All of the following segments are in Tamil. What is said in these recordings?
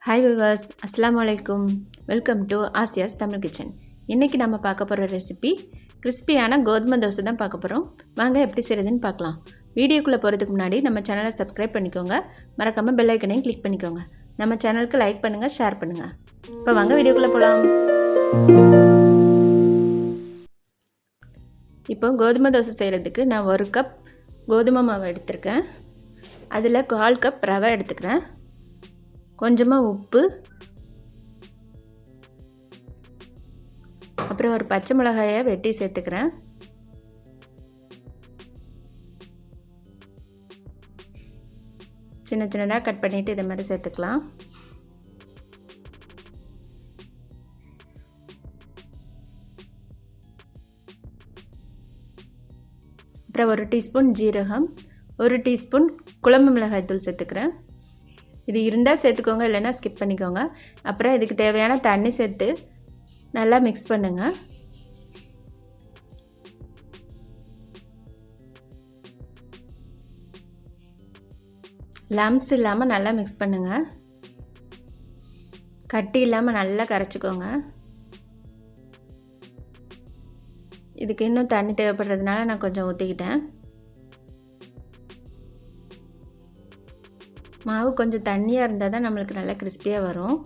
ஹாய் விவர்ஸ், அஸ்ஸலாமு அலைக்கும். Welcome to Asiya's Tamil kitchen. இன்றைக்கி நம்ம பார்க்க போகிற ரெசிபி கிறிஸ்பியான கோதுமை தோசை தான் பார்க்க போகிறோம். வாங்க எப்படி செய்கிறதுன்னு பார்க்கலாம். வீடியோக்குள்ளே போகிறதுக்கு முன்னாடி நம்ம சேனலை சப்ஸ்கிரைப் பண்ணிக்கோங்க. மறக்காமல் பெல் ஐக்கனையும் கிளிக் பண்ணிக்கோங்க. நம்ம சேனலுக்கு லைக் பண்ணுங்கள், ஷேர் பண்ணுங்கள். இப்போ வாங்க வீடியோக்குள்ளே போகலாம். இப்போ கோதுமை தோசை செய்கிறதுக்கு நான் 1 கப் கோதுமை மாவு எடுத்திருக்கேன். அதில் 1/4 கப் ரவை எடுத்துக்கிறேன். கொஞ்சமாக உப்பு, அப்புறம் ஒரு பச்சை மிளகாயை வெட்டி சேர்த்துக்கிறேன். சின்ன சின்னதாக கட் பண்ணிவிட்டு இதை மாதிரி சேர்த்துக்கலாம். அப்புறம் 1 டீஸ்பூன் ஜீரகம், 1 டீஸ்பூன் குழம்பு மிளகாய் தூள் சேர்த்துக்கிறேன். இது இருந்தால் சேர்த்துக்கோங்க, இல்லைன்னா ஸ்கிப் பண்ணிக்கோங்க. அப்புறம் இதுக்கு தேவையான தண்ணி சேர்த்து நல்லா மிக்ஸ் பண்ணுங்கள். லம்ஸ் இல்லாமல் நல்லா மிக்ஸ் பண்ணுங்கள். கட்டி இல்லாமல் நல்லா கரைச்சிக்கோங்க. இதுக்கு இன்னும் தண்ணி தேவைப்படுறதுனால நான் கொஞ்சம் ஊற்றிக்கிட்டேன். மாவு கொஞ்சம் தண்ணியாக இருந்தால் தான் நம்மளுக்கு நல்லா கிறிஸ்பியாக வரும்.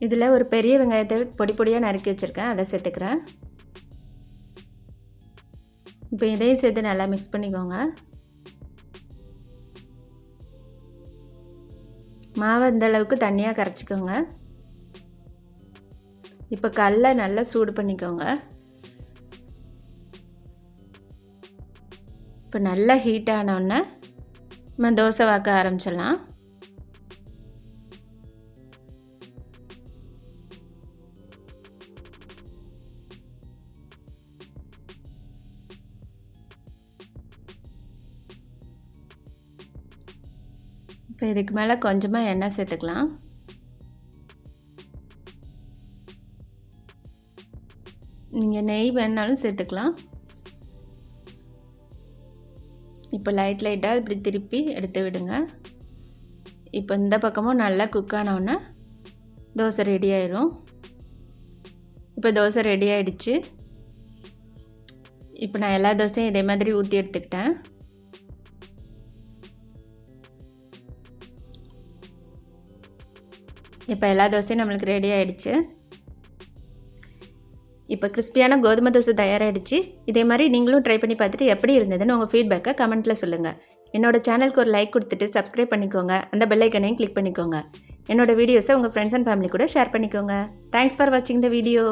இதில் ஒரு பெரிய வெங்காயத்தை பொடி பொடியாக நறுக்கி வச்சுருக்கேன், அதை சேர்த்துக்கிறேன். இப்போ இதையும் சேர்த்து நல்லா மிக்ஸ் பண்ணிக்கோங்க. மாவை இந்த அளவுக்கு தண்ணியாக கரைச்சிக்கோங்க. இப்போ கல்லை நல்லா சூடு பண்ணிக்கோங்க. இப்போ நல்லா ஹீட் ஆனோடனே நம்ம தோசை வாக்க ஆரம்பிச்சிடலாம். இப்போ இதுக்கு மேலே கொஞ்சமாக எண்ணெய் சேர்த்துக்கலாம். நீங்கள் நெய் வேணாலும் சேர்த்துக்கலாம். இப்போ லைட்டாக இப்படி திருப்பி எடுத்து விடுங்க. இப்போ இந்த பக்கமும் நல்லா குக் ஆனோடனே தோசை ரெடி ஆயிடும். இப்போ தோசை ரெடி ஆகிடுச்சு. இப்போ நான் எல்லா தோசையும் இதே மாதிரி ஊற்றி எடுத்துக்கிட்டேன். இப்போ எல்லா தோசையும் நம்மளுக்கு ரெடி ஆகிடுச்சு. இப்போ கிறிஸ்பியான கோதுமை தோசை தயாராகிடுச்சு. இதே மாதிரி நீங்களும் ட்ரை பண்ணி பார்த்துட்டு எப்படி இருந்ததுன்னு உங்கள் ஃபீட்பேக்கை கமெண்ட்டில் சொல்லுங்கள். என்னோடய சேனலுக்கு ஒரு லைக் கொடுத்துட்டு சப்ஸ்கிரைப் பண்ணிக்கோங்க. அந்த பெல் ஐக்கனையும் கிளிக் பண்ணிக்கோங்க. என்னோடய வீடியோஸை உங்கள் ஃப்ரெண்ட்ஸ் அண்ட் ஃபேமிலி கூட ஷேர் பண்ணிக்கோங்க. தேங்க்ஸ் ஃபார் வாட்சிங் த வீடியோ.